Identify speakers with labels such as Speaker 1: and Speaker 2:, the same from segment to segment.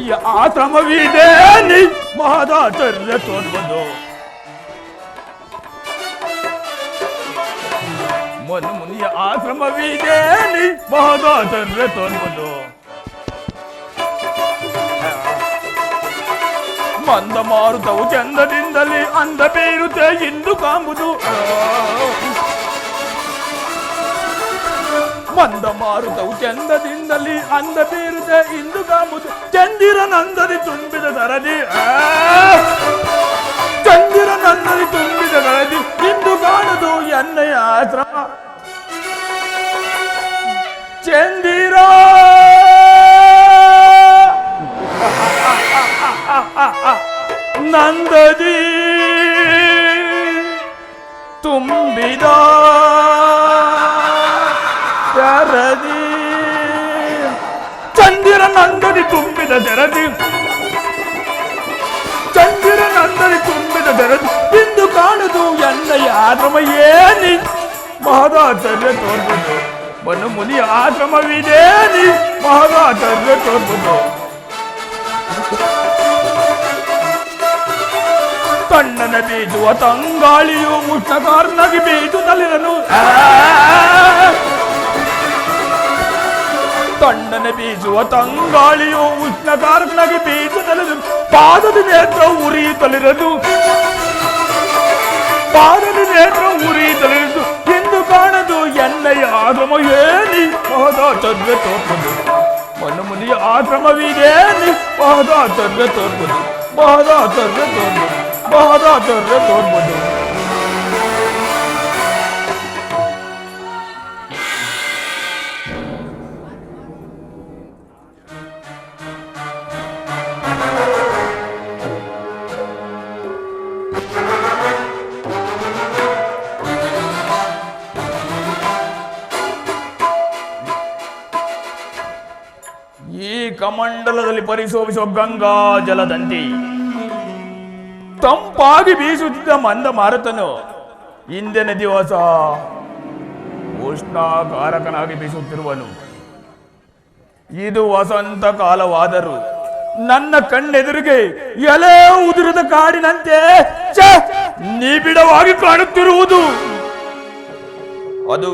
Speaker 1: ಮುನಿಯ ಆಶ್ರಮವಿದೆ ನೀ ಮಹದಾಚಾರ್ಯ ತೋರ್ಬಂದು ಮುನಿಯ ಆಶ್ರಮವಿದೆ ನೀ ಮಹದಾಚಾರ್ಯ ತೋರ್ಬಂದು ಮಂದ ಮಾರುತವು ಚಂದದಿಂದಲೇ ಅಂದ ಬೀರುತ್ತೆ ಇಂದು ಕಾಂಬುದು ಮಂದ ಮಾರುತವು ಚಂದದಿಂದಲೇ ಅಂದ ಬೀರುತ್ತೆ ಇಂದು ಕಾಂಬುದು ಚಂದಿರನಂದದಿ ತುಂಬಿದ ಸರದಿ ಚಂದಿರನಂದದಿ ತುಂಬಿದ ಸರದಿ ಇಂದು ಕಾಣದು ಎನ್ನಯ ಆಶ್ರಮ ಚಂದಿರ ನಂದದಿ ತುಂಬಿದ ಶರದಿ ಚಂದಿರ ನಂದದಿ ತುಂಬಿದ ಶರದಿ ಚಂದಿರ ನಂದದಿ ತುಂಬಿದ ಶರದಿ ಇಂದು ಕಾಣದು ಎನ್ನಯ ಆಶ್ರಮ ಏನಿ ಮಹದಾಚಾರ್ಯ ತೋರ್ಬಂದು ಮನು ಮುನಿಯ ಆಶ್ರಮವಿದೆ ನೀ ಮಹದಾಚಾರ್ಯ ತೋರ್ಬಂದು ತಣ್ಣನ ಬೀಜುವ ತಂಗಾಳಿಯು ಮುಷ್ಣಕಾರ್ನಾಗಿ ಬೀಜುತ್ತಲಿರನು ತಣ್ಣನ ಬೀಜುವ ತಂಗಾಳಿಯು ಉಷ್ಣಕಾರ್ನಾಗಿ ಬೀಜುತ್ತಲಿರನು ಪಾದದ ನೇತ್ರ ಉರಿಯುತ್ತಲಿರದು ಪಾದದ ನೇತ್ರ ಉರಿಯುತ್ತಲಿರದು ಇಂದು ಕಾಣದು ಎನ್ನಯ ಆಶ್ರಮ ಏನಿ ಮಹದಾಚಾರ್ಯ ತೋರ್ಬಂದು ಮನು ಮುನಿಯ ಆಶ್ರಮವಿದೆ ನೀ ಮಹದಾಚಾರ್ಯ ತೋರ್ಬಂದು ಮಹದಾಚಾರ್ಯ ತೋರ್ಬಂದು ಮಹದಾಚಾರ್ಯ ತೋರ್ಬಂದು ಈ ಕಮಂಡಲದಲ್ಲಿ ಪರಿಶೋಭಿಸುವ ಗಂಗಾ ಜಲದಂತೆ ತಂಪಾಗಿ ಬೀಸುತ್ತಿದ್ದ ಮಂದ ಮಾರುತನು ಇಂದಿನ ದಿವಸ ಉಷ್ಣಕಾರಕನಾಗಿ ಬೀಸುತ್ತಿರುವನು. ಇದು ವಸಂತ ಕಾಲವಾದರೂ ನನ್ನ ಕಣ್ಣೆದುರಿಗೆ ಎಲೆ ಉದುರದ ಕಾಡಿನಂತೆ ನಿಬಿಡವಾಗಿ ಕಾಣುತ್ತಿರುವುದು. ಅದು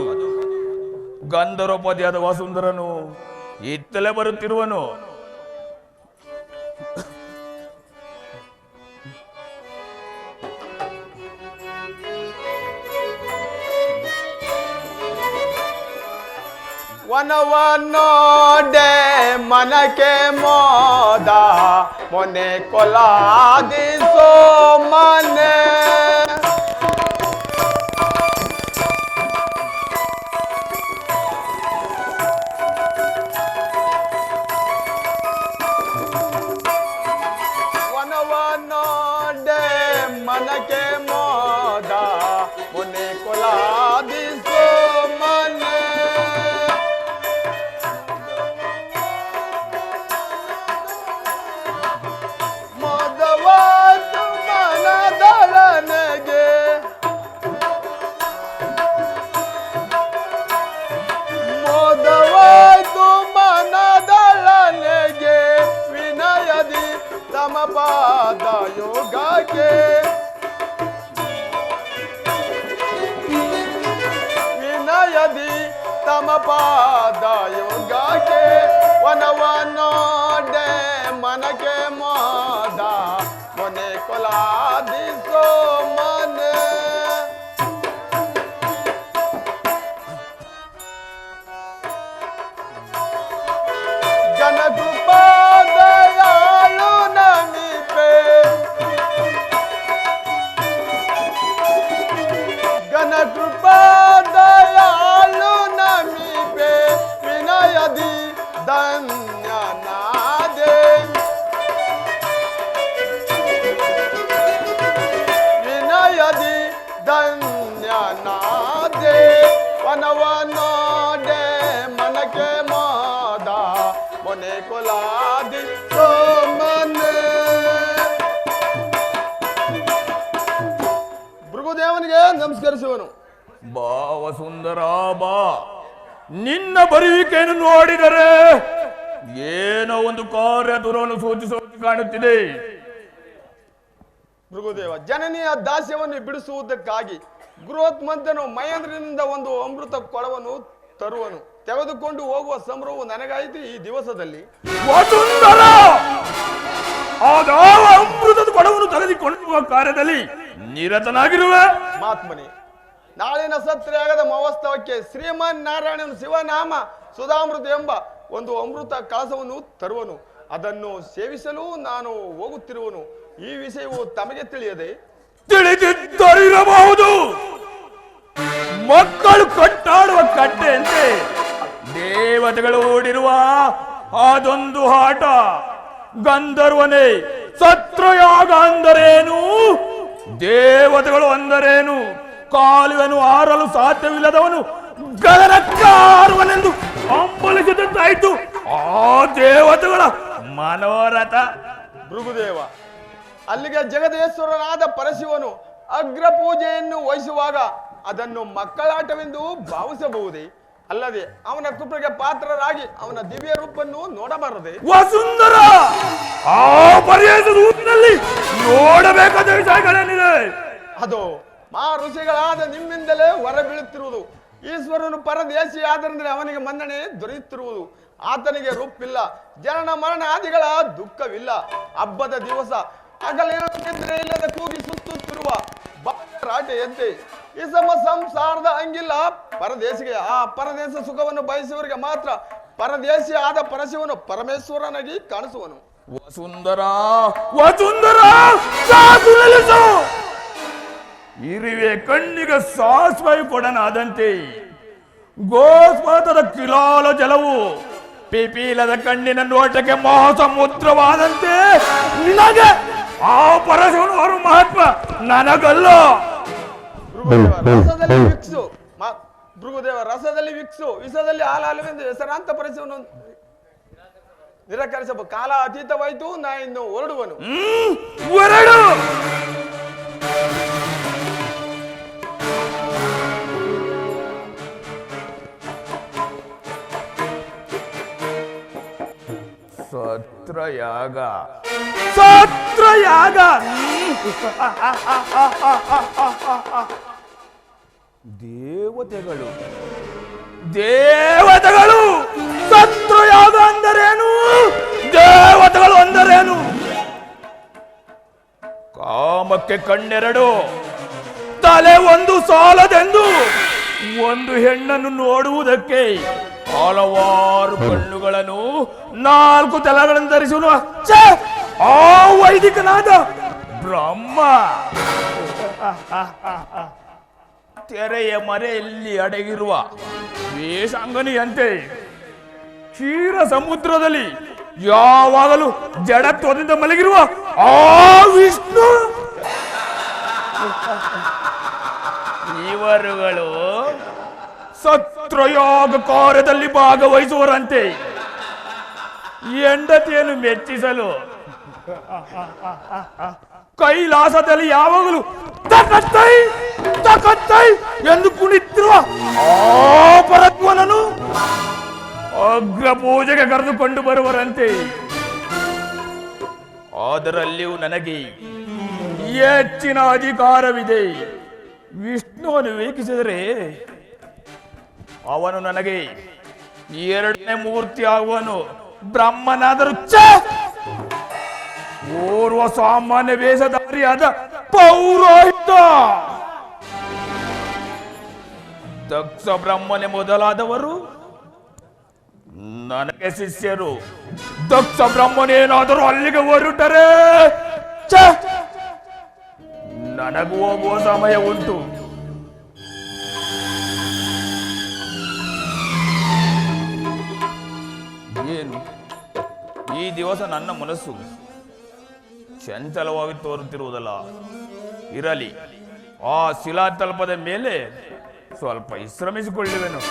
Speaker 1: ಗಂಧರ್ವಪತಿಯಾದ ವಸುಂಧರನು ಇತ್ತಲೇ ಬರುತ್ತಿರುವನು.
Speaker 2: ವನವನ್ನೋಡೆ ಮನಕ್ಕೆ ಮೋದ ಮೊನೆ ಕೊಲಾದಿಸೋ ಮನೆ ವನವನ್ನೋಡೆ ಮನಕ್ಕೆ ಮೋದ ಮೊನೆ ಕೊಲಾದಿಸೋ ಮನೆ ಪಾದ ಯೋಗಕ್ಕೆ ವಿನಯದಿ ತಮ ಪಾದ ಯೋಗಕ್ಕೆ ವನವನ್ನೋಡೆ ಮನಕ್ಕೆ ಮೋದ ಮೊನೆ ಕೊಲಾದಿಸೋ ಮನೆ ಜನಕೃಪಾದಯಾಳು ನಮಿಪೆ ಜನಕೃಪಾದಯಾಳು ನಮಿಪೆ ವಿನಯದಿ ಧನ್ಯನಾದೆ ವಿನಯದಿ ಧನ್ಯನಾದೆ ವನವನ್ನೋಡೆ ಮನಕ್ಕೆ ಮೋದ ಮೊನೆ ಕೊಲಾದಿ ಸೋಮನೆ ಭೃಗುದೇವನಿಗೆ ನಮಸ್ಕರಿಸುವನು.
Speaker 1: ಬಾ ವಸುಂಧರ ಬಾ, ನಿನ್ನ ಬರುವಿಕೆಯನ್ನು ನೋಡಿದರೆ ಏನೋ ಒಂದು ಕಾರ್ಯ ದೂರವನ್ನು ಸೂಚಿಸುವಂತೆ ಕಾಣುತ್ತಿದೆ.
Speaker 2: ಭೃಗುದೇವ, ಜನನಿಯ ದಾಸ್ಯವನ್ನು ಬಿಡಿಸುವುದಕ್ಕಾಗಿ ಗೃಹೋತ್ಮಂತನು ಮಹೇಂದ್ರನಿಂದ ಒಂದು ಅಮೃತ ಕೊಳವನ್ನು ತರುವನು. ತೆಗೆದುಕೊಂಡು ಹೋಗುವ ಸಂಭ್ರಮವು ನನಗಾಯಿತು ಈ ದಿವಸದಲ್ಲಿ.
Speaker 1: ವಸುಂಧರ, ಅಮೃತದ ಕೊಳವನ್ನು ತೆಗೆದುಕೊಂಡು ಹೋಗುವ ಕಾರ್ಯದಲ್ಲಿ ನಿರತನಾಗಿರುವೆ.
Speaker 2: ಮಾತ್ಮನೆ, ನಾಳಿನ ಸತ್ಯಾಗದ ಮಹೋತ್ಸವಕ್ಕೆ ಶ್ರೀಮನ್ ನಾರಾಯಣನು ಶಿವನಾಮ ಸುಧಾಮೃತ ಎಂಬ ಒಂದು ಅಮೃತ ಕಳಸವನ್ನು ತರುವನು. ಅದನ್ನು ಸೇವಿಸಲು ನಾನು ಹೋಗುತ್ತಿರುವನು. ಈ ವಿಷಯವು ತಮಗೆ ತಿಳಿಯದೆ?
Speaker 1: ತಿಳಿದಿದ್ದರಿರಬಹುದು. ಮಕ್ಕಳು ಕಟ್ಟಾಡುವ ಕಟ್ಟೆಯಂತೆ ದೇವತೆಗಳು ಓಡಿರುವ ಅದೊಂದು ಆಟ. ಗಂಧರ್ವನೇ, ಸತ್ರಯಾಗ ಅಂದರೇನು? ದೇವತೆಗಳು ಅಂದರೇನು? ಕಾಲುವೆನು ಆರಲು ಸಾಧ್ಯವಿಲ್ಲದವನು ಗಗನಕ್ಕಾರುವನೆಂದು ಹಂಬಲಿಸಿದಂತಾಯಿತು ಆ ದೇವತೆಗಳ ಮನೋರಥ.
Speaker 2: ಭೃಗುದೇವ, ಅಲ್ಲಿಗೆ ಜಗದೇಶ್ವರನಾದ ಪರಶಿವನು ಅಗ್ರ ಪೂಜೆಯನ್ನು ವಹಿಸುವಾಗ ಅದನ್ನು ಮಕ್ಕಳಾಟವೆಂದು ಭಾವಿಸಬಹುದೇ? ಅಲ್ಲದೆ ಅವನ ಕೃಪೆಗೆ ಪಾತ್ರರಾಗಿ ಅವನ ದಿವ್ಯ ರೂಪನ್ನು ನೋಡಬಾರದೆ?
Speaker 1: ವಸುಂಧರ, ಆ ಪರ್ಯಾಯದ ರೂಪಿನಲ್ಲಿ ನೋಡಬೇಕಾದ ವಿಷಯಗಳೇನಿದೆ?
Speaker 2: ಅದು ಮಹಾ ಋಷಿಗಳಾದ ನಿಮ್ಮಿಂದಲೇ ಹೊರಬೀಳುತ್ತಿರುವುದು. ಈಶ್ವರನು ಪರದೇಶಿ ಆದ್ದರಿಂದ ಅವನಿಗೆ ಮನ್ನಣೆ ದೊರೆಯುತ್ತಿರುವುದು. ಆತನಿಗೆ ರೂಪಿಲ್ಲ, ಜನನ ಮರಣ ಆದಿಗಳ ದುಃಖವಿಲ್ಲ. ಹಬ್ಬದ ದಿವಸ ಹಗಲಿರುತ್ತಿದ್ರೆ ಇಲ್ಲದ ಕೂಗಿ ಸುತ್ತುತ್ತಿರುವ ರಾಟೆಯಂತೆ ಈ ಸಂಸಾರದ ಹಂಗಿಲ್ಲ ಪರದೇಶಿಗೆ. ಆ ಪರದೇಶ ಸುಖವನ್ನು ಬಯಸುವವರಿಗೆ ಮಾತ್ರ ಪರದೇಶಿ ಆದ ಪರಶಿವನು ಪರಮೇಶ್ವರನಾಗಿ ಕಾಣಿಸುವನು.
Speaker 1: ವಸುಂಧರ, ವಸುಂಧರ, ಸಾಕು ನಿಲ್ಲಿಸು. ಇರುವೆ ಕಣ್ಣಿಗೆ ಸಾಸ್ವಾಯು ಕೊಡನಾದಂತೆ ಗೋಸ್ಪಾತದ ಕಿಲಾಲ ಜಲವು ಪಿಪೀಲದ ಕಣ್ಣಿನ ನೋಟಕ್ಕೆ ಮಹಾಸಮುದ್ರವಾದಂತೆ ನಿನಗೆ ಆ ಪರಶಿವನು ಅವರ ಮಹತ್ವ ನನಗಲ್ಲ.
Speaker 2: ರಸದಲ್ಲಿ ವಿಕ್ಸು, ಭೃಗುದೇವ, ರಸದಲ್ಲಿ ವಿಕ್ಸು, ವಿಷದಲ್ಲಿ ಹಾಲಾಲುವೆಂದು ಹೆಸರಾಂತ ಪರಶಿವನು ನಿರಾಕರಿಸಬಹುದು. ಕಾಲ ಅತೀತವಾಯಿತು, ನಾ ಇನ್ನು ಹೊರಡುವನು.
Speaker 1: ಹೊರಡು. ಸತ್ರಯಾಗ, ಸತ್ರಯಾಗ. ದೇವತೆಗಳು, ದೇವತೆಗಳು, ಸತ್ರಯಾಗ ಅಂದರೇನು? ದೇವತೆಗಳು ಅಂದರೇನು? ಕಾಮಕ್ಕೆ ಕಣ್ಣೆರಡು, ತಲೆ ಒಂದು ಸಾಲದೆಂದು ಒಂದು ಹೆಣ್ಣನ್ನು ನೋಡುವುದಕ್ಕೆ ಹಲವಾರು ಕಣ್ಣುಗಳನ್ನು, 4 ತಲೆಗಳನ್ನು ಧರಿಸುವ ಆ ವೈದಿಕನಾದ ಬ್ರಹ್ಮ ತೆರೆಯ ಮರೆಯಲ್ಲಿ ಅಡಗಿರುವ ವೇಷಾಂಗನಿಯಂತೆ ಕ್ಷೀರ ಸಮುದ್ರದಲ್ಲಿ ಯಾವಾಗಲೂ ಜಡತ್ವದಿಂದ ಮಲಗಿರುವ ಆ ವಿಷ್ಣು. ಇವರುಗಳು ಸತ್ರಯಾಗ ಕಾರ್ಯದಲ್ಲಿ ಭಾಗವಹಿಸುವರಂತೆ ಹೆಂಡತಿಯನ್ನು ಮೆಚ್ಚಿಸಲು ಕೈಲಾಸದಲ್ಲಿ ಯಾವಾಗಲೂ ತಕತ್ತೈ ತಕತ್ತೈ ಎಂದು ಕುಣಿತಿರುವ ಆ ಪರತ್ವನನ್ನು ಅಗ್ರ ಪೂಜೆಗೆ ಕರೆದುಕೊಂಡು ಬರುವರಂತೆ. ಅದರಲ್ಲಿಯೂ ನನಗೆ ಹೆಚ್ಚಿನ ಅಧಿಕಾರವಿದೆ. ವಿಷ್ಣುವನ್ನು ವೀಕ್ಷಿಸಿದರೆ ಅವನು ನನಗೆ 2ನೇ ಮೂರ್ತಿ ಆಗುವನು. ಬ್ರಹ್ಮನಾದರೂ ಓರ್ವ ಸಾಮಾನ್ಯ ವೇಷಧಾರಿಯಾದ ಪೌರೋಹಿತ. ದಕ್ಷ ಬ್ರಹ್ಮನೇ ಮೊದಲಾದವರು ನನಗೆ ಶಿಷ್ಯರು. ದಕ್ಷ ಬ್ರಹ್ಮನೇನಾದರೂ ಅಲ್ಲಿಗೆ ಹೊರಟರೆ ನನಗೂ ಹೋಗುವ ಸಮಯ ಉಂಟು. ಏನು ಈ ದಿವಸ ನನ್ನ ಮನಸ್ಸು ಚಂಚಲವಾಗಿ ತೋರುತ್ತಿರುವುದಲ್ಲ. ಇರಲಿ, ಆ ಶಿಲಾತಲ್ಪದ ಮೇಲೆ ಸ್ವಲ್ಪ ವಿಶ್ರಮಿಸಿಕೊಳ್ಳುವೆನು.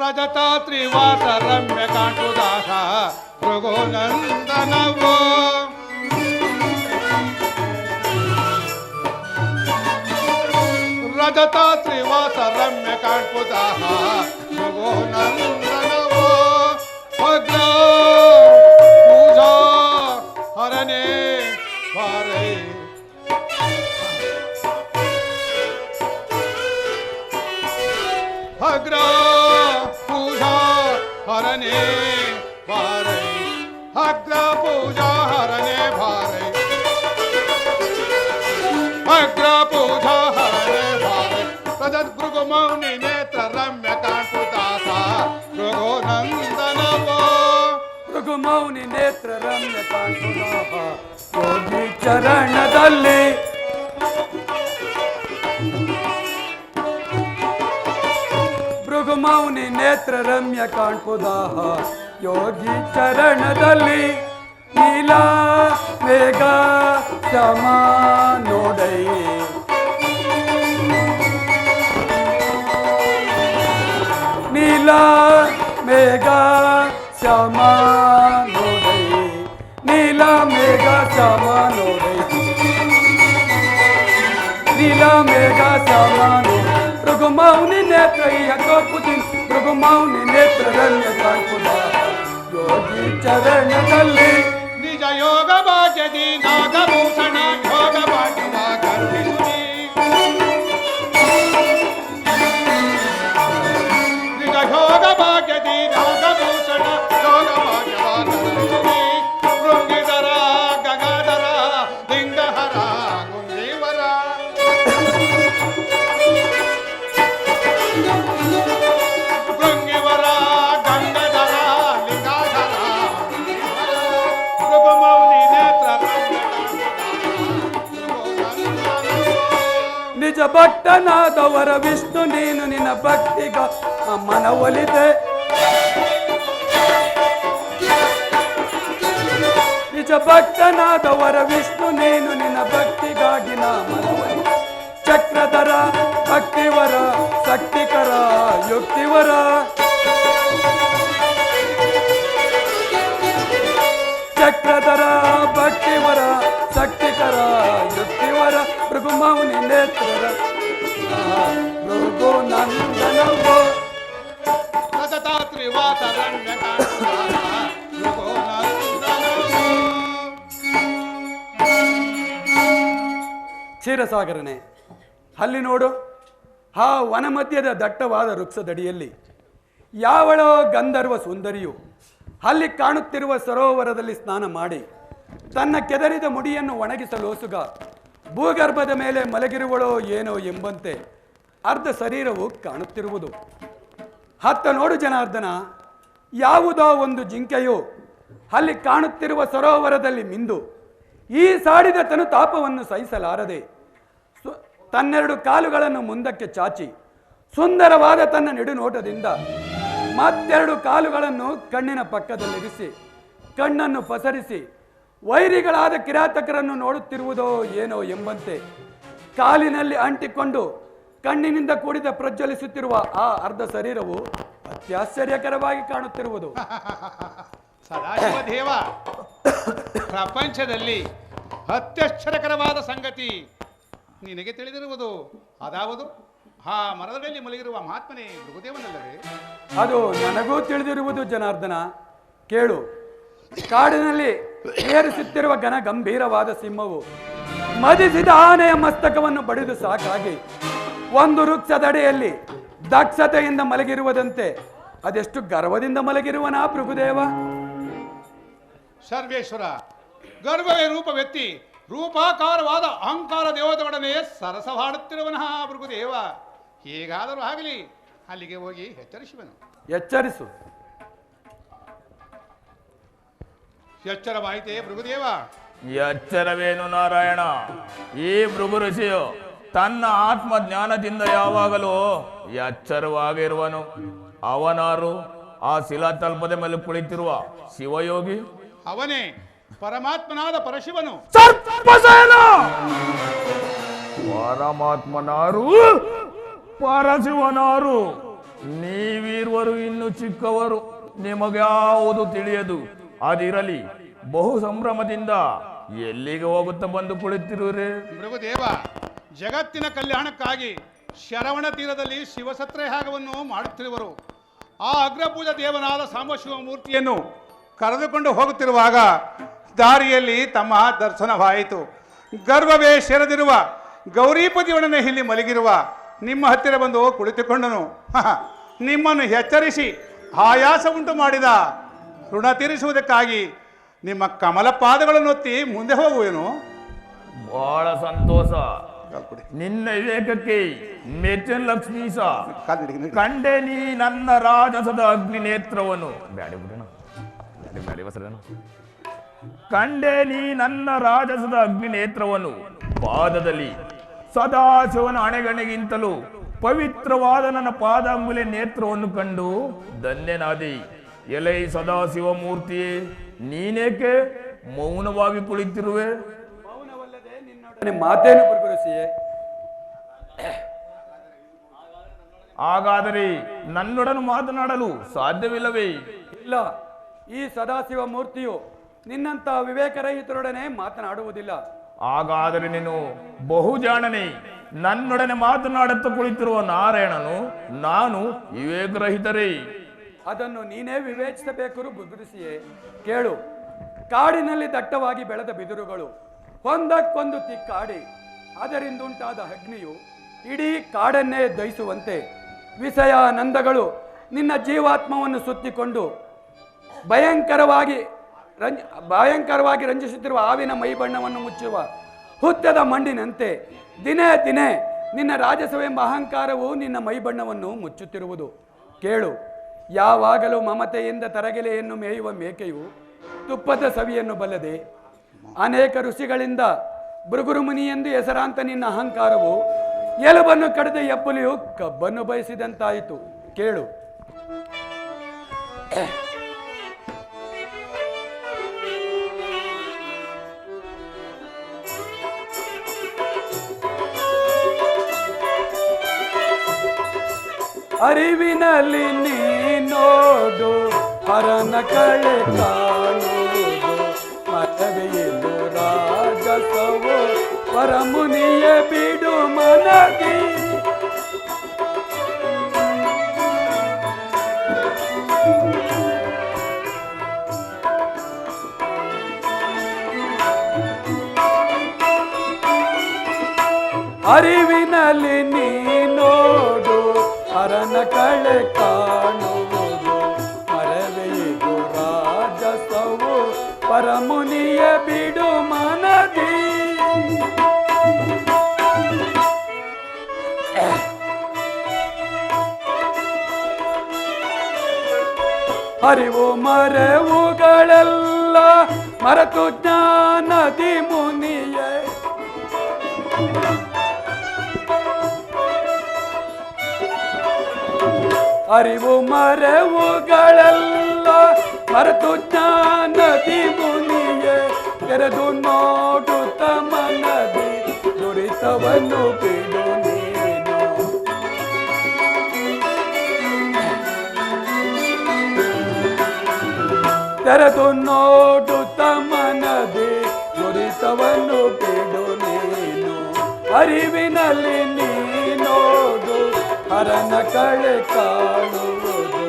Speaker 3: ರಜತ ತ್ರಿವಾಸ ರಮ್ಯ ಕಾಂಟುದಾಸ ರಘುನಂದನವೋ ರಜತ ತ್ರಿವಾಸ ರಮ್ಯ ಕಾಂಟುದಾಸ ರಘುನಂದನವೋ ಭದ್ರ ಪೂಜಾ ಹರನೇ ಪಾರೈ ಅಗ್ರ ಪೂಜಾ ಹರನೆ ಭಾರೈ ಅಗ್ರ ಪೂಜಾ ಹರನೆ ಭಾರೈ ಅಗ್ರ ಪೂಜಾ ಹರನೆ ಭಾರೈ ತದದ್ ಭೃಗು ಮೌನಿ ನೇತ್ರ ರಮ್ಯ ಕಾಂಟುದಾಸ ರಘುನಂದನವೋ
Speaker 1: ಭೃಗು ಮೌನಿ ನೇತ್ರ ರಮ್ಯ ಕಾಂಟುದಾಸ ಯೋಗಿ ಚರಣದಲ್ಲಿ ಭೃಗುಮೌನಿ ನೇತ್ರ ರಮ್ಯ ಕಾಣ್ಪುದಾಹ ಯೋಗಿ ಚರಣದಲ್ಲಿ ನೀಲ ಮೇಘ ಸಮ ನೋಡೈ ನೀಲ ಮೇಘ ಸಮ ನೋಡೈ ನೀಲ ಮೇಘ ಸಮ ನೋಡೈ ನೀಲ ಮೇಘ ಸಮ ನೋಡೈ ಭೃಗುಮೌನಿ ನೇತ್ರ ಯಕೋಪುತಿನ್ ಭೃಗುಮೌನಿ ನೇತ್ರ ರಮ್ಯ ಕಾಣ್ಪುದಾಹ ಯೋಗಿ ಚರಣದಲ್ಲಿ
Speaker 3: ನಿಜ ಯೋಗ ಭಾಗ್ಯದಿ ನಾಗಭೂಷಣ ಯೋಗ ಭಾಗ್ಯವ ಕರುಣಿಸುನಿ ನಿಜ ಯೋಗ ಭಾಗ್ಯದಿ ನಾಗಭೂಷಣ ಯೋಗ ಭಾಗ್ಯವ ಕರುಣಿಸುನಿ ಶೃಂಗಿಧರ ಗಂಗಾಧರ ಲಿಂಗಹರ ಗುಂಜೀವರ ಶೃಂಗಿವರ ಗಂಗಾಧರ ಲಿಂಗಾಧರ ಭೃಗುಮೌನಿ ನೇತ್ರ
Speaker 1: ನಿಜ ಭಕ್ತನಾದವರ ವಿಷ್ಣು ನೀನು ನಿನ್ನ ಭಕ್ತಿಗ ಮನವೊಲಿದೆ ನಿಜ ಭಕ್ತನಾದವರ ವಿಷ್ಣು ನೀನು ನಿನ್ನ ಭಕ್ತಿಗಾಗಿ ನಾ ಮನವೊಲಿದೆ ಚಕ್ರಧರ ಭಕ್ತಿವರ ಶಕ್ತಿಕರ ಯುಕ್ತಿವರ ಚಕ್ರಧರ ಭಕ್ತಿವರ ಶಕ್ತಿಕರ ಯುಕ್ತಿವರ ಭೃಗುಮೌನಿ ನೇತ್ರ ಭೃಗು ನಂದನವೋ
Speaker 3: ಸತತ ತ್ರಿವಾಸ ರಮ್ಯ ಕಾಂಟುದಾಸ ರಘುನಂದನವೋ
Speaker 1: ಕ್ಷೀರಸಾಗರನೇ ಅಲ್ಲಿ ನೋಡು ಆ ವನ ಮಧ್ಯದ ದಟ್ಟವಾದ ವೃಕ್ಷದಡಿಯಲ್ಲಿ ಯಾವಳೋ ಗಂಧರ್ವ ಸುಂದರಿಯು ಅಲ್ಲಿ ಕಾಣುತ್ತಿರುವ ಸರೋವರದಲ್ಲಿ ಸ್ನಾನ ಮಾಡಿ ತನ್ನ ಕೆದರಿದ ಮುಡಿಯನ್ನು ಒಣಗಿಸಲೋಸುಗ ಭೂಗರ್ಭದ ಮೇಲೆ ಮಲಗಿರುವಳೋ ಏನೋ ಎಂಬಂತೆ ಅರ್ಧ ಶರೀರವು ಕಾಣುತ್ತಿರುವುದು. ಹತ್ತ ನೋಡು ಜನಾರ್ದನ, ಯಾವುದೋ ಒಂದು ಜಿಂಕೆಯು ಅಲ್ಲಿ ಕಾಣುತ್ತಿರುವ ಸರೋವರದಲ್ಲಿ ಮಿಂದು ಈ ಸಾಡಿದ ತನು ತಾಪವನ್ನು ಸಹಿಸಲಾರದೆ ತನ್ನೆರಡು ಕಾಲುಗಳನ್ನು ಮುಂದಕ್ಕೆ ಚಾಚಿ ಸುಂದರವಾದ ತನ್ನ ನಿಡುನೋಟದಿಂದ ಮತ್ತೆರಡು ಕಾಲುಗಳನ್ನು ಕಣ್ಣಿನ ಪಕ್ಕದಲ್ಲಿರಿಸಿ ಕಣ್ಣನ್ನು ಪಸರಿಸಿ ವೈರಿಗಳಾದ ಕಿರಾತಕರನ್ನು ನೋಡುತ್ತಿರುವುದೋ ಏನೋ ಎಂಬಂತೆ ಕಾಲಿನಲ್ಲಿ ಅಂಟಿಕೊಂಡು ಕಣ್ಣಿನಿಂದ ಕೂಡಿದ ಪ್ರಜ್ವಲಿಸುತ್ತಿರುವ ಆ ಅರ್ಧ ಶರೀರವು ಅತ್ಯಾಶ್ಚರ್ಯಕರವಾಗಿ ಕಾಣುತ್ತಿರುವುದು.
Speaker 3: ಸದಾಶಿವ ದೇವ, ಪ್ರಪಂಚದಲ್ಲಿ ಅತ್ಯಾಶ್ಚರ್ಯಕರವಾದ ಸಂಗತಿ ನಿನಗೆ ತಿಳಿದಿರುವುದು ಅದಾವುದು ಆ ಮರದಲ್ಲಿ ಮಲಗಿರುವ ಮಹಾತ್ಮನೇ ಭೃಗುದೇವನಲ್ಲವೇ?
Speaker 1: ಅದು ನನಗೂ ತಿಳಿದಿರುವುದು ಜನಾರ್ದನ. ಕೇಳು, ಕಾಡಿನಲ್ಲಿ ಏರಿಸುತ್ತಿರುವ ಘನ ಗಂಭೀರವಾದ ಸಿಂಹವು ಮದಿಸಿದ ಆನೆಯ ಮಸ್ತಕವನ್ನು ಬಡಿದು ಸಾಕಾಗಿ ಒಂದು ವೃಕ್ಷದಡಿಯಲ್ಲಿ ದಕ್ಷತೆಯಿಂದ ಮಲಗಿರುವುದಂತೆ ಅದೆಷ್ಟು ಗರ್ವದಿಂದ ಮಲಗಿರುವನಾ ಭೃಗುದೇವ?
Speaker 3: ಸರ್ವೇಶ್ವರ, ಗರ್ಭವೇ ರೂಪವೆತ್ತಿ ರೂಪಾಕಾರವಾದ ಅಹಂಕಾರ ದೇವತೆಯೊಡನೆ ಸರಸವಾಡುತ್ತಿರುವನಃ ಭೃಗುದೇವ. ಹೇಗಾದರೂ ಆಗಲಿ ಅಲ್ಲಿಗೆ ಹೋಗಿ ಎಚ್ಚರಿಸುವನು.
Speaker 1: ಎಚ್ಚರಿಸು.
Speaker 3: ಎಚ್ಚರವಾಯಿತೇ ಭೃಗುದೇವ?
Speaker 4: ಎಚ್ಚರವೇನು ನಾರಾಯಣ? ಈ ಭೃಗು ಋಷಿಯು ತನ್ನ ಆತ್ಮಜ್ಞಾನದಿಂದ ಯಾವಾಗಲೂ ಎಚ್ಚರವಾಗಿರುವನು. ಅವನಾರು ಆ ಶಿಲಾತಲ್ಪದ ಮೇಲೆ ಕುಳಿತಿರುವ ಶಿವಯೋಗಿ?
Speaker 3: ಅವನೇ ಪರಮಾತ್ಮನಾದ ಪರಶಿವನು.
Speaker 4: ಪರಮಾತ್ಮನಾರು ಪರಶಿವನಾರು ನೀವಿರುವರು ಇನ್ನು ಚಿಕ್ಕವರು, ನಿಮಗ್ಯಾವುದು ತಿಳಿಯದು. ಅದಿರಲಿ, ಬಹು ಸಂಭ್ರಮದಿಂದ ಎಲ್ಲಿಗೆ ಹೋಗುತ್ತಾ ಬಂದು ಕುಳಿತಿರುವರೆ?
Speaker 3: ಮೃಗದೇವ, ಜಗತ್ತಿನ ಕಲ್ಯಾಣಕ್ಕಾಗಿ ಶರವಣ ತೀರದಲ್ಲಿ ಶಿವಸತ್ರಯಾಗವನ್ನು ಮಾಡುತ್ತಿರುವರು. ಆ ಅಗ್ರಪೂಜ ದೇವನಾದ ಸಾಂಬಶಿವ ಮೂರ್ತಿಯನ್ನು ಕರೆದುಕೊಂಡು ಹೋಗುತ್ತಿರುವಾಗ ದಾರಿಯಲ್ಲಿ ತಮ್ಮ ದರ್ಶನವಾಯಿತು. ಗರ್ಭವೇ ಸೇರದಿರುವ ಗೌರೀಪತಿಯೊಡನೆ ಇಲ್ಲಿ ಮಲಗಿರುವ ನಿಮ್ಮ ಹತ್ತಿರ ಬಂದು ಕುಳಿತುಕೊಂಡನು. ನಿಮ್ಮನ್ನು ಎಚ್ಚರಿಸಿ ಆಯಾಸ ಉಂಟು ಮಾಡಿದ ಋಣ ತೀರಿಸುವುದಕ್ಕಾಗಿ ನಿಮ್ಮ ಕಮಲ ಪಾದಗಳನ್ನು ಒತ್ತಿ ಮುಂದೆ ಹೋಗುವೆನು.
Speaker 4: ಬಹಳ ಸಂತೋಷ. ನಿನ್ನ ವಿವೇಕಕ್ಕೆ ಮೆಚ್ಚಿನ ಲಕ್ಷ್ಮೀಶ. ಕಂಡೆ ನೀ ನನ್ನ ರಾಜಸದ ಅಗ್ನಿ ನೇತ್ರವನ್ನು. ಕಂಡೆ ನೀ ನನ್ನ ರಾಜಸದ ಅಗ್ನಿ ನೇತ್ರವನ್ನು. ಪಾದದಲ್ಲಿ ಸದಾಶಿವನ ಅಣೆಗಣೆಗಿಂತಲೂ ಪವಿತ್ರವಾದ ನನ್ನ ಪಾದಾಂಗುಲೆ ನೇತ್ರವನ್ನು ಕಂಡು ಧನ್ಯನಾದಿ. ಎಲೈ ಸದಾಶಿವ ಮೂರ್ತಿಯೇ, ನೀನೇಕೆ ಮೌನವಾಗಿ ಕುಳಿತಿರುವೆ?
Speaker 5: ಮೌನವಲ್ಲದೆ ನಿನ್ನೊಡನೆ ಮಾತೇನು ಗುರುಗುರುಸಿಯೇ?
Speaker 4: ಹಾಗಾದರೆ ನನ್ನೊಡನೆ ಮಾತನಾಡಲು ಸಾಧ್ಯವಿಲ್ಲವೇ?
Speaker 5: ಇಲ್ಲ, ಈ ಸದಾಶಿವ ಮೂರ್ತಿಯು ನಿನ್ನಂತ ವಿವೇಕರಹಿತರೊಡನೆ ಮಾತನಾಡುವುದಿಲ್ಲ.
Speaker 4: ಹಾಗಾದರೆ ನೀನು ಬಹುಜಾಣನೆ. ನನ್ನೊಡನೆ ಮಾತನಾಡುತ್ತಾ ಕುಳಿತಿರುವ ನಾರಾಯಣನು ನಾನು ವಿವೇಕರಹಿತರೇ.
Speaker 5: ಅದನ್ನು ನೀನೇ ವಿವೇಚಿಸಬೇಕು ಗುರುಗುರುಸಿಯೇ. ಕೇಳು, ಕಾಡಿನಲ್ಲಿ ದಟ್ಟವಾಗಿ ಬೆಳೆದ ಬಿದಿರುಗಳು ಒಂದಕ್ಕೊಂದು ತಿಕ್ಕಾಡಿ ಅದರಿಂದುಂಟಾದ ಅಗ್ನಿಯು ಇಡೀ ಕಾಡನ್ನೇ ದಹಿಸುವಂತೆ ವಿಷಯಾನಂದಗಳು ನಿನ್ನ ಜೀವಾತ್ಮವನ್ನು ಸುತ್ತಿಕೊಂಡು ಭಯಂಕರವಾಗಿ ರಂಜಿಸುತ್ತಿರುವ ಹಾವಿನ ಮೈಬಣ್ಣವನ್ನು ಮುಚ್ಚುವ ಹುತ್ತದ ಮಂಡಿನಂತೆ ದಿನೇ ದಿನೇ ನಿನ್ನ ರಾಜಸವೆಂಬ ಅಹಂಕಾರವು ನಿನ್ನ ಮೈಬಣ್ಣವನ್ನು ಮುಚ್ಚುತ್ತಿರುವುದು. ಕೇಳು, ಯಾವಾಗಲೂ ಮಮತೆಯಿಂದ ತರಗೆಲೆಯನ್ನು ಮೇಯುವ ಮೇಕೆಯು ತುಪ್ಪದ ಸವಿಯನ್ನು ಬಲ್ಲದೆ ಅನೇಕ ಋಷಿಗಳಿಂದ ಭೃಗುರುಮುನಿ ಎಂದು ಹೆಸರಾಂತ ನಿನ್ನ ಅಹಂಕಾರವು ಎಲುಬನ್ನು ಕಡಿದ ಎಬ್ಬುಲಿಯು ಕಬ್ಬನ್ನು ಬಯಸಿದಂತಾಯಿತು. ಕೇಳು, ಅರಿವಿನಲ್ಲಿ ನೀ ನೋಡು ಹರನ ಕಳೆ ಕಾಣುವುದು ಮತವೆಯದು ರಾಜಸವು ಪರಮುನಿಯ ಬಿಡು ಮನದಿ. ಅರಿವಿನಲ್ಲಿ ನೀ ನೋಡು ಹರನ ಕಳೆ ಕಾಣುವುದು ಮರವೆಯದು ರಾಜಸವು ಪರಮುನಿಯ ಬಿಡು ಮನದಿ. ಅರಿವು ಮರೆವುಗಳೆಲ್ಲ ಮರೆತು ಜ್ಞಾನದಿ ಮುನಿಯೇ. ಅರಿವು ಮರೆವುಗಳೆಲ್ಲ ಮರೆತು ಜ್ಞಾನದಿ ಮುನಿಯೇ. ತೆರೆದು ನೋಡುತ್ತ ಮನದಿ ದುರಿತವನ್ನು ಬಿಡು ನೀನು. ತೆರೆದು ನೋಡುತ್ತ ಮನದಿ ದುರಿತವನ್ನು ಬಿಡು ನೀನು. ಅರಿವಿನಲ್ಲಿ ನೀ ನೋಡು ಹರನ ಕಳೆ ಕಾಣುವುದು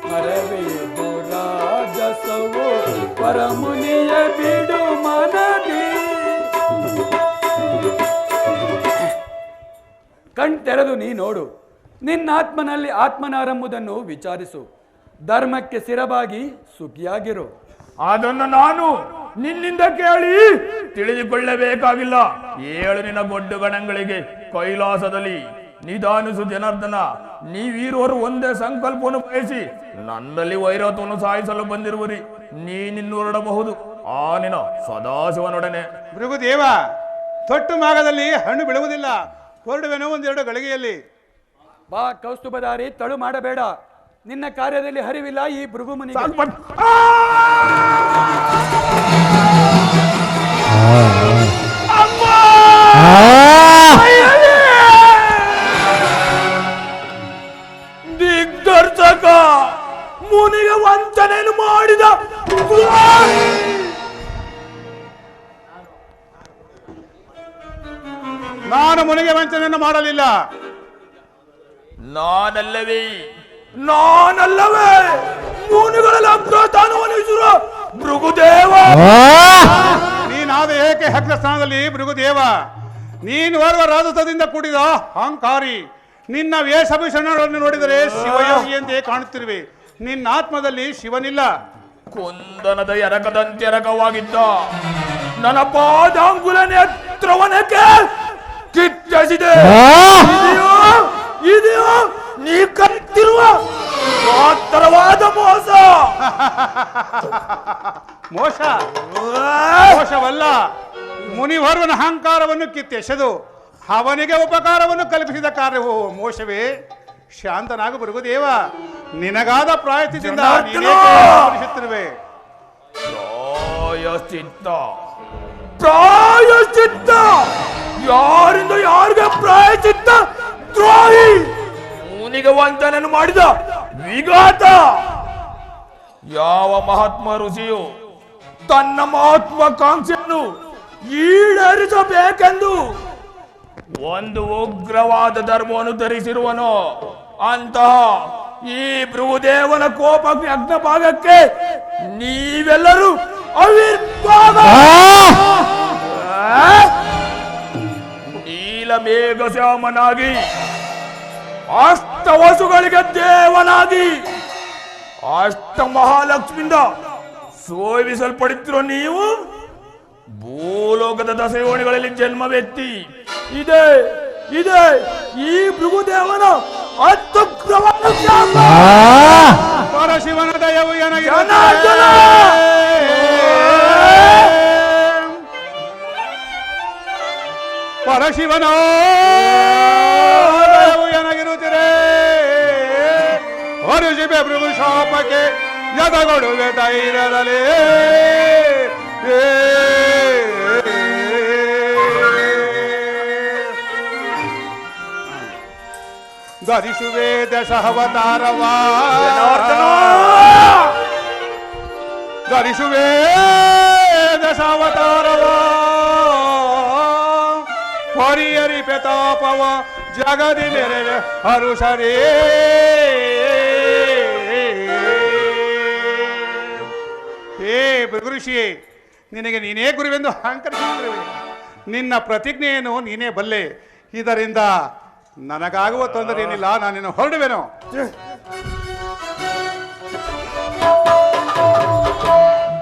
Speaker 5: ಮರವೆಯದು ರಾಜಸವು ಪರಮುನಿಯ ಬಿಡು ಮನದಿ. ಕಣ್ತೆರೆದು ನೀ ನೋಡು, ನಿನ್ನಾತ್ಮನಲ್ಲಿ ಆತ್ಮನಾರೆಂಬುದನ್ನು ವಿಚಾರಿಸು. ಧರ್ಮಕ್ಕೆ ಸ್ಥಿರವಾಗಿ ಸುಖಿಯಾಗಿರು.
Speaker 4: ಅದನ್ನು ನಾನು ನಿನ್ನಿಂದ ಕೇಳಿ ತಿಳಿದುಕೊಳ್ಳಬೇಕಾಗಿಲ್ಲ. 7 ನಿನ್ನ ಗೊಡ್ಡು ಗಣಗಳಿಗೆ ಕೈಲಾಸದಲ್ಲಿ ನಿಧಾನಿಸು ಜನಾರ್ದನ. ನೀವಿರುವರು ಒಂದೇ ಸಂಕಲ್ಪವನ್ನು ಬಯಸಿ ನನ್ನಲ್ಲಿ ವೈರತ್ವವನ್ನು ಸಾಯಿಸಲು ಬಂದಿರುವರಿ. ನೀನಿನ್ನು ಹೊರಡಬಹುದು ಆ ನಿನ್ನ ಸದಾಶಿವನೊಡನೆ.
Speaker 3: ಭೃಗುದೇವ, ತೊಟ್ಟು ಮಾಗದಲ್ಲಿ ಹಣ್ಣು ಬಿಡುವುದಿಲ್ಲ. ಹೊರಡುವೆನೋ 1-2 ಗಳಿಗೆಯಲ್ಲಿ.
Speaker 5: ಬಾ ಕೌಸ್ತುಭಧಾರಿ, ತಳು ಮಾಡಬೇಡ. ನಿನ್ನ ಕಾರ್ಯದಲ್ಲಿ ಹರಿವಿಲ್ಲ ಈ ಭೃಗುಮುನಿ.
Speaker 1: ದಿಗ್ಧ
Speaker 3: ನಾನು ಮುನಿಗೆ ವಂಚನೆಯನ್ನು ಮಾಡಲಿಲ್ಲ.
Speaker 4: ನಾನಲ್ಲವೇ ಮುನಿಗಳಲ್ಲಿ ಅಗ್ರಸ್ಥಾನವನ್ನು ವಹಿಸಿರುವ ಭೃಗುದೇವ.
Speaker 3: ನೀನಾದ ಏಕೆ ಅಗ್ರಸ್ಥಾನದಲ್ಲಿ ಭೃಗುದೇವ? ನೀನು ಓರ್ವ ರಾಜಸದಿಂದ ಕೂಡಿದ ಅಹಂಕಾರಿ. ನಿನ್ನ ವೇಷಭೂಷಣಗಳನ್ನು ನೋಡಿದರೆ ಶಿವಯೋಗಿಯಂತೆ ಕಾಣುತ್ತಿರುವೆ. ನಿನ್ನ ಆತ್ಮದಲ್ಲಿ ಶಿವನಿಲ್ಲ.
Speaker 4: ಕುಂದನದ ಎರಕದಂತೆ ಎರಕವಾಗಿದ್ದ ನನ್ನ ಪಾದಾಂಗುಲ ನೇತ್ರವನಕ್ಕೆ ಕಿತ್ತಸಿದೆ. ಇದೆಯೋ ನೀ ಕತ್ತಿರುವ ಮಾತ್ರವಾದ ಮೋಸ.
Speaker 3: ಮೋಸವಲ್ಲ, ಮುನಿವರ್ವನ ಅಹಂಕಾರವನ್ನು ಕಿತ್ತೆಸೆದು ಅವನಿಗೆ ಉಪಕಾರವನ್ನು ಕಲ್ಪಿಸಿದ ಕಾರ್ಯವೋ ಮೋಸವೇ. ಶಾಂತನಾಗು ಭೃಗುದೇವ, ನಿನಗಾದ ಪ್ರಾಯಶ್ಚಿತ್ತದಿಂದ ನೀನೇಕೆ
Speaker 4: ಪ್ರಾಯಶ್ಚಿತ್ತ ಯಾರಿಂದ ಯಾರಿಗೆ ಪ್ರಾಯಶ್ಚಿತ್ತ? ದ್ರೋಹಿ ಮುನಿಗೆ ವಂಚನೆಯನ್ನು ಮಾಡಿದ ವಿಘಾತ. ಯಾವ ಮಹಾತ್ಮ ಋಷಿಯು ತನ್ನ ಮಹತ್ವಾಕಾಂಕ್ಷೆಯನ್ನು ಈಡೇರಿಸಬೇಕೆಂದು ಒಂದು ಉಗ್ರವಾದ ಧರ್ಮವನ್ನು ಧರಿಸಿರುವನೋ ಅಂತಹ ಈ ಭೃಗುದೇವನ ಕೋಪಕ್ಕೆ ಅಗ್ನಭಾಗಕ್ಕೆ ನೀವೆಲ್ಲರೂ ಅವಿರ್ಭಾಗ. ನೀಲಮೇಘ ಶ್ಯಾಮನಾಗಿ ಅಷ್ಟವಸುಗಳಿಗೆ ದೇವನಾಗಿ ಅಷ್ಟ ಮಹಾಲಕ್ಷ್ಮಿಯಿಂದ ಸೋವಿಸಲ್ಪಡುತ್ತಿರೋ ನೀವು ಭೂಲೋಕದ ದಶಯೋನಿಗಳಲ್ಲಿ ಜನ್ಮವೆತ್ತಿ ಇದೆ ಈ ಭೃಗುದೇವನ ಅತ್ಯುಗ್ರವಾದ
Speaker 3: ಪರಶಿವನ ದಯವು ಪರಶಿವನ ಏನಾಗಿರುತ್ತೀರೇ? ಹೊರಜಿಬೆ ಭೃಗು ಶಾಪಕ್ಕೆ ಯದಗೊಡುವೆ ಧೈರ್ಯದಲ್ಲಿ ಧರಿಸುವೆ ದಶಾವತಾರವಾ, ಧರಿಸುವೆ ದಶಾವತಾರವಾ, ಪರಿಯರಿ ಪ್ರತಾಪವ ಜಗದಿ ಮೇರೆ ಹರುಷರೇ. ಹೇ ಭೃಗುಋಷಿಯೇ, ನಿನಗೆ ನೀನೇ ಗುರುವೆಂದು ಅಹಂಕರಿಸುತ್ತಿರುವೆ. ನಿನ್ನ ಪ್ರತಿಜ್ಞೆಯನ್ನು ನೀನೇ ಬಲ್ಲೆ. ಇದರಿಂದ ನನಗಾಗುವ ತೊಂದರೆ ಏನಿಲ್ಲ. ನಾನಿನ್ನು ಹೊರಡುವೆನು.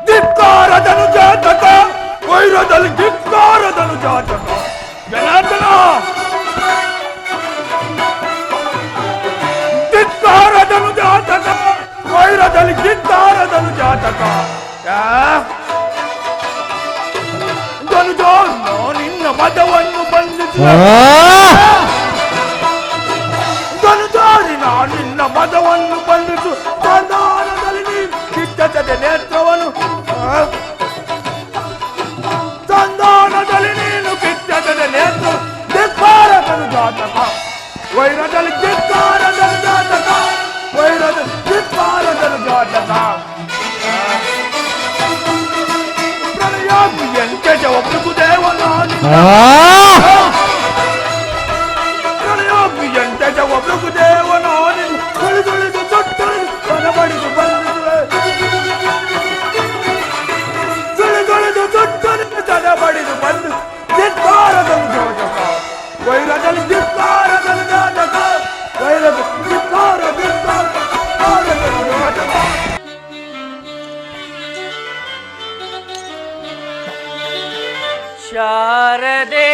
Speaker 4: ಧಿಕ್ಕಾರದನು ಜಾತಕ ವೈರದಲ್ಲಿ ಧಿಕ್ಕಾರದನು ಜಾತಕ ಜನಾರ್ದನ. ಧಿಕ್ಕಾರದನು ಜಾತಕ ವೈರದಲ್ಲಿ ಧಿಕ್ಕಾರದನು ಜಾತಕ. ನಿನ್ನ ಮದವನ್ನು ಬಂಧಿಸುವೆ. ನಿನ್ನ ಮದವನ್ನು ಬಂಧಿಸು. ಸಂಧಾನದಲ್ಲಿ ನೀನು ಕಿತ್ತದ ನೇತ್ರವನ್ನು ಸಂಧಾನದಲ್ಲಿ ನೀನು ಕಿತ್ತದ ನೇತ್ರ ಧಿಕ್ಕಾರದನು ಜಾತಕ ವೈರದಲ್ಲಿ ಧಿಕ್ಕಾರದನು ಜಾತಕ ವೈರದಲ್ಲಿ ಧಿಕ್ಕಾರದನು ಜಾತಕ. ಎಂತೆ ಭೃಗುದೇವನ ಎಂತೆ ಭೃಗುದೇವನ ತುಳಿದು ತೊಟ್ಟೊಳಿದು ಕನಬಡಿದು ಬಂದಿರುವೆ. ತುಳಿದು ತೊಟ್ಟೊಳಿದು ಕನಬಡಿದು ಬಂದು ಧಿಕ್ಕಾರದನು ಜಾತಕ ವೈರದಲ್ಲಿ ಧಿಕ್ಕಾರದನು ಜಾತಕ ವೈರದ ಧಿಕ್ಕಾರದನು ಜಾತಕ.
Speaker 6: ಶಾರದೆ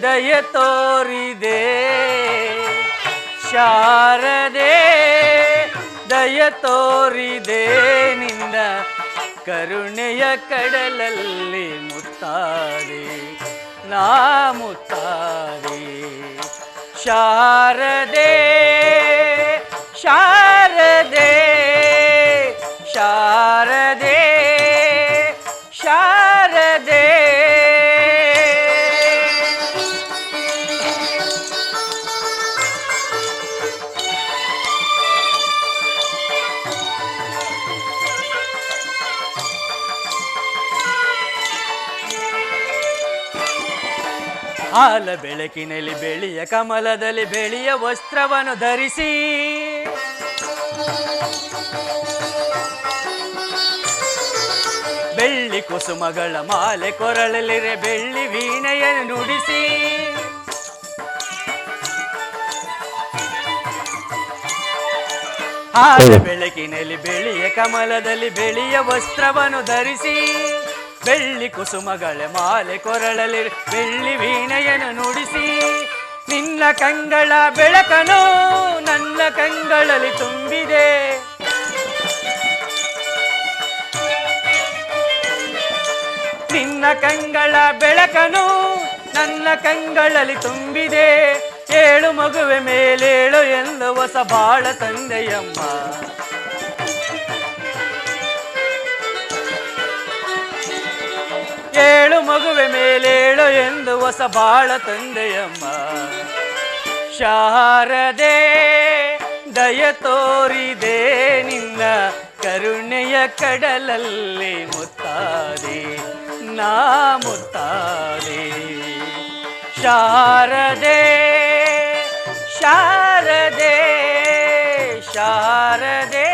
Speaker 6: ದಯ ತೋರಿದೆ, ಶಾರದೆ ದಯ ತೋರಿದೆ, ನಿನ್ನ ಕರುಣೆಯ ಕಡಲಲ್ಲಿ ಮುತ್ತಾರೆ ನಾ ಮುತ್ತಾರೆ. ಶಾರದೆ ಶಾರದೆ ಶಾರದೆ ಶಾರದೆ. ಹಾಲ ಬೆಳಕಿನಲ್ಲಿ ಬೆಳೆಯ ಕಮಲದಲ್ಲಿ ಬೆಳೆಯ ವಸ್ತ್ರವನ್ನು ಧರಿಸಿ ಬೆಳ್ಳಿ ಕುಸುಮಗಳ ಮಾಲೆ ಕೊರಳಲಿರೆ ಬೆಳ್ಳಿ ವೀಣೆಯನ್ನು ನುಡಿಸಿ ಹಾಲ ಬೆಳಕಿನಲ್ಲಿ ಬೆಳೆಯ ಕಮಲದಲ್ಲಿ ಬೆಳೆಯ ವಸ್ತ್ರವನ್ನು ಧರಿಸಿ ಬೆಳ್ಳಿ ಕುಸುಮಗಳ ಮಾಲೆ ಕೊರಳಲಿ ಬೆಳ್ಳಿ ವೀಣೆಯನ್ನು ನುಡಿಸಿ ನಿನ್ನ ಕಂಗಳ ಬೆಳಕನು ನನ್ನ ಕಂಗಳಲ್ಲಿ ತುಂಬಿದೆ ನಿನ್ನ ಕಂಗಳ ಬೆಳಕನು ನನ್ನ ಕಂಗಳಲ್ಲಿ ತುಂಬಿದೆ ಏಳು ಮಗುವೆ ಮೇಲೇಳು ಎಂದು ಹೊಸ ಬಾಳ ತಂದೆಯಮ್ಮ ಏಳು ಮಗುವೆ ಮೇಲೇಳು ಎಂದು ಹೊಸ ಬಾಳ ತಂದೆಯಮ್ಮ ಶಾರದೆ ದಯ ತೋರಿದೆ ನಿನ್ನ ಕರುಣೆಯ ಕಡಲಲ್ಲಿ ಮುತ್ತಾದೆ ನಾ ಮುತ್ತಾದೆ ಶಾರದೆ ಶಾರದೆ ಶಾರದೆ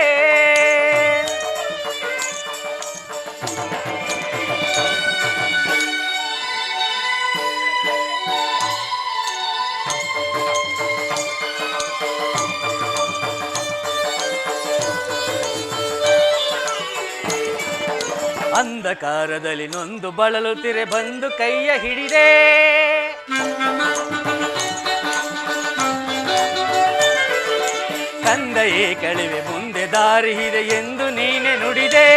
Speaker 6: ಅಂಧಕಾರದಲ್ಲಿ ನೊಂದು ಬಳಲುತ್ತಿರೆ ಬಂದು ಕೈಯ ಹಿಡಿದೆ ಕಂದಯೇ ಕಳಿವೆ ಮುಂದೆ ದಾರಿ ಇದೆ ಎಂದು ನೀನೆ ನುಡಿದೆ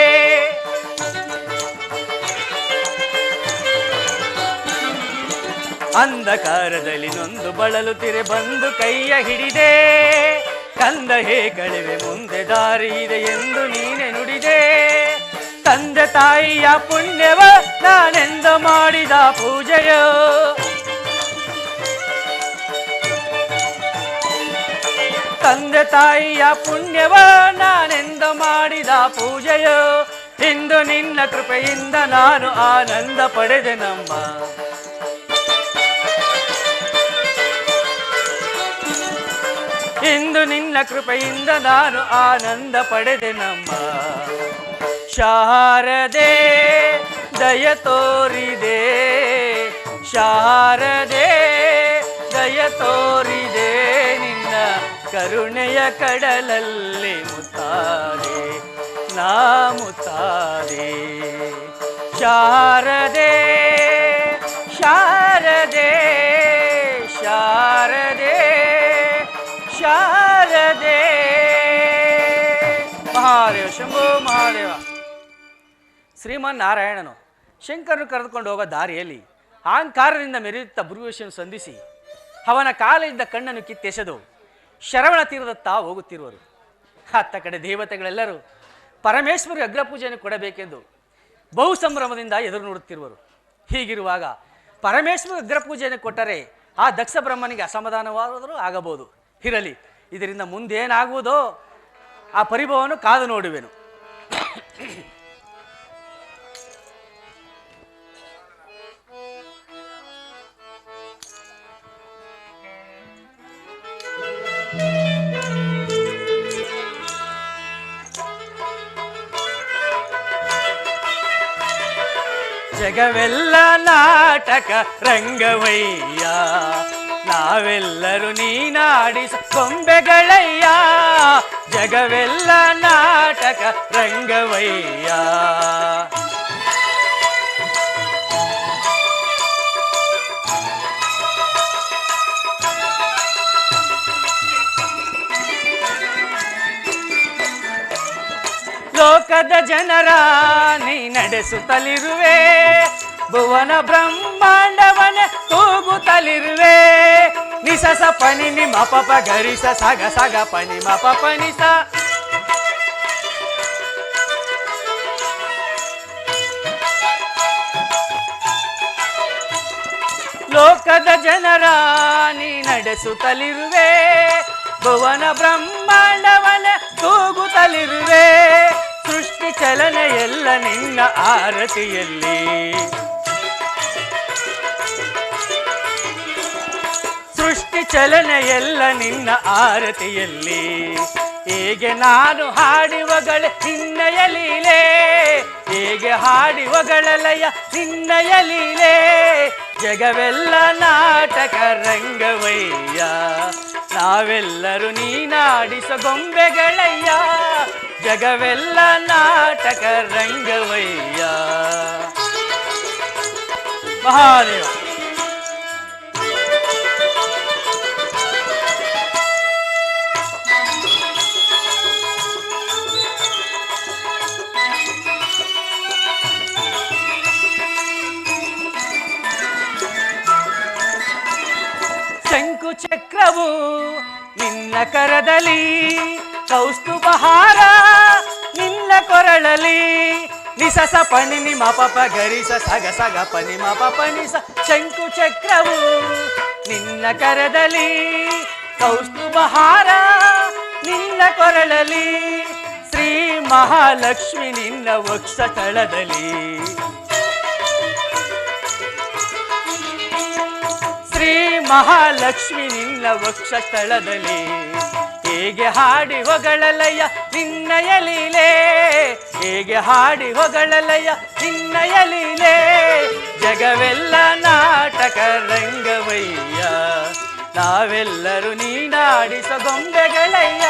Speaker 6: ಅಂಧಕಾರದಲ್ಲಿ ನೊಂದು ಬಳಲುತ್ತಿರೆ ಬಂದು ಕೈಯ ಹಿಡಿದೆ ಕಂದಯೇ ಕಳಿವೆ ಮುಂದೆ ದಾರಿ ಇದೆ ಎಂದು ನೀನೆ ನುಡಿದೆ ತಂದೆ ತಾಯಿಯ ಪುಣ್ಯವ ನಾನೆಂದು ಮಾಡಿದ ಪೂಜೆಯೋ ತಂದೆ ತಾಯಿಯ ಪುಣ್ಯವ ನಾನೆಂದು ಮಾಡಿದ ಪೂಜೆಯೋ ಇಂದು ನಿನ್ನ ಕೃಪೆಯಿಂದ ನಾನು ಆನಂದ ಪಡೆದೆ ನಮ್ಮ ಇಂದು ನಿನ್ನ ಕೃಪೆಯಿಂದ ನಾನು ಆನಂದ ಪಡೆದೆ ನಮ್ಮ ಶಾರದೆ ದಯ ತೋರಿದೆ ಶಾರದೆ ದಯ ತೋರಿದೆ ನಿನ್ನ ಕರುಣೆಯ ಕಡಲಲ್ಲಿ ಮುತ್ತಾದೆ ನಾ ಮುತ್ತಾದೆ ಶಾರದೆ ಶಾರದೆ ಶಾರದೆ ಶಾರದೆ ಮಹಾದೇವ ಶಂಭೋ ಮಹಾದೇವ. ಶ್ರೀಮನ್ನಾರಾಯಣನು ಶಂಕರನು ಕರೆದುಕೊಂಡು ಹೋಗೋ ದಾರಿಯಲ್ಲಿ ಅಹಂಕಾರದಿಂದ ಮೆರೆಯುತ್ತಾ ಭೃಗುವೇಶನು ಸಂಧಿಸಿ ಅವನ ಕಾಲಿದ್ದ ಕಣ್ಣನ್ನು ಕಿತ್ತೆಸೆದು ಶರವಣ ತೀರದತ್ತ ಹೋಗುತ್ತಿರುವರು. ಅತ್ತ ಕಡೆ ದೇವತೆಗಳೆಲ್ಲರೂ ಪರಮೇಶ್ವರಿ ಅಗ್ರಪೂಜೆಯನ್ನು ಕೊಡಬೇಕೆಂದು ಬಹು ಸಂಭ್ರಮದಿಂದ ಎದುರು ನೋಡುತ್ತಿರುವರು. ಹೀಗಿರುವಾಗ ಪರಮೇಶ್ವರಿ ಅಗ್ರಪೂಜೆಯನ್ನು ಕೊಟ್ಟರೆ ಆ ದಕ್ಷ ಬ್ರಹ್ಮನಿಗೆ ಅಸಮಾಧಾನವಾದರೂ ಆಗಬಹುದು. ಇರಲಿ, ಇದರಿಂದ ಮುಂದೇನಾಗುವುದೋ ಆ ಪರಿಭವವನ್ನು ಕಾದು ನೋಡುವೆನು. ಜಗವೆಲ್ಲ ನಾಟಕ ರಂಗವಯ್ಯ, ನಾವೆಲ್ಲರೂ ನೀನಾಡಿಸ ಗೊಂಬೆಗಳಯ್ಯ. ಜಗವೆಲ್ಲ ನಾಟಕ ರಂಗವಯ್ಯ, ಲೋಕದ ಜನರ ನೀ ನಡೆಸುತ್ತಲಿರುವೆ, ಭುವನ ಬ್ರಹ್ಮಾಂಡವನ ತೂಗುತ್ತಲಿರುವೆ. ನಿಸಸ ಪನಿ ನಿಮ ಪಪ ಗರಿಸ ಸಗ ಸಗ ಪನಿ ಮ ಪಪ ನಿಸ. ಲೋಕದ ಜನರ ನೀ ನಡೆಸುತ್ತಲಿರುವೆ, ಭುವನ ಬ್ರಹ್ಮಾಂಡವನ ತೂಗುತ್ತಲಿರುವೆ. ಸೃಷ್ಟಿ ಚಲನೆ ಎಲ್ಲ ನಿನ್ನ ಆರತಿಯಲ್ಲಿ, ಸೃಷ್ಟಿ ಚಲನೆ ಎಲ್ಲ ನಿನ್ನ ಆರತಿಯಲ್ಲಿ. ಹೇಗೆ ನಾನು ಹಾಡಿ ಹೊಗಳೆ ನಿನ್ನಯ ಲೀಲೆ, ಹೇಗೆ ಹಾಡಿ ಹೊಗಳಲಯ ನಿನ್ನಯ ಲೀಲೆ. ಜಗವೆಲ್ಲ ನಾಟಕ ರಂಗವಯ್ಯ, ನಾವೆಲ್ಲರೂ ನೀನಾಡಿಸ ಗೊಂಬೆಗಳಯ್ಯ. ಜಗವೆಲ್ಲ ನಾಟಕ ರಂಗವಯ್ಯ. ಮಹಾದೇವ. ಶಂಕು ಚಕ್ರವು ನಿನ್ನ ಕರದಲ್ಲಿ, ಕೌಸ್ತುಭಹಾರ ನಿನ್ನ ಕೊರಳಲಿ. ನಿಸಸ ಪಣಿ ನಿಮ ಪಪ ಗರಿಸ ಸಗ ಸಗ ಪನಿ ಮ ಪಪ ನಿಸ. ಶಂಕು ಚಕ್ರವು ನಿನ್ನ ಕರದಲ್ಲಿ, ಕೌಸ್ತುಭಹಾರ ನಿನ್ನ ಕೊರಳಲಿ. ಶ್ರೀ ಮಹಾಲಕ್ಷ್ಮಿ ನಿನ್ನ ವಕ್ಷ ತಳದಲ್ಲಿ, ಶ್ರೀ ಮಹಾಲಕ್ಷ್ಮಿ ನಿನ್ನ ವಕ್ಷ ಸ್ಥಳದಲ್ಲಿ. ಹೇಗೆ ಹಾಡಿ ಹೊಗಳಲಯ ನಿನ್ನಯ ಲೀಲೆ, ಹೇಗೆ ಹಾಡಿ ಹೊಗಳಲಯ ನಿನ್ನಯ ಲೀಲೆ. ಜಗವೆಲ್ಲ ನಾಟಕ ರಂಗವಯ್ಯ, ನಾವೆಲ್ಲರೂ ನೀನಾಡಿಸ ಗೊಂಬೆಗಳಯ್ಯ.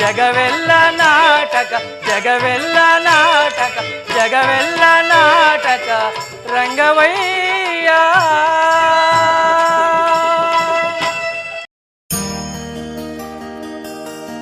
Speaker 6: ಜಗವೆಲ್ಲ ನಾಟಕ, ಜಗವೆಲ್ಲ ನಾಟಕ, ಜಗವೆಲ್ಲ ನಾಟಕ ರಂಗವಯ್ಯ.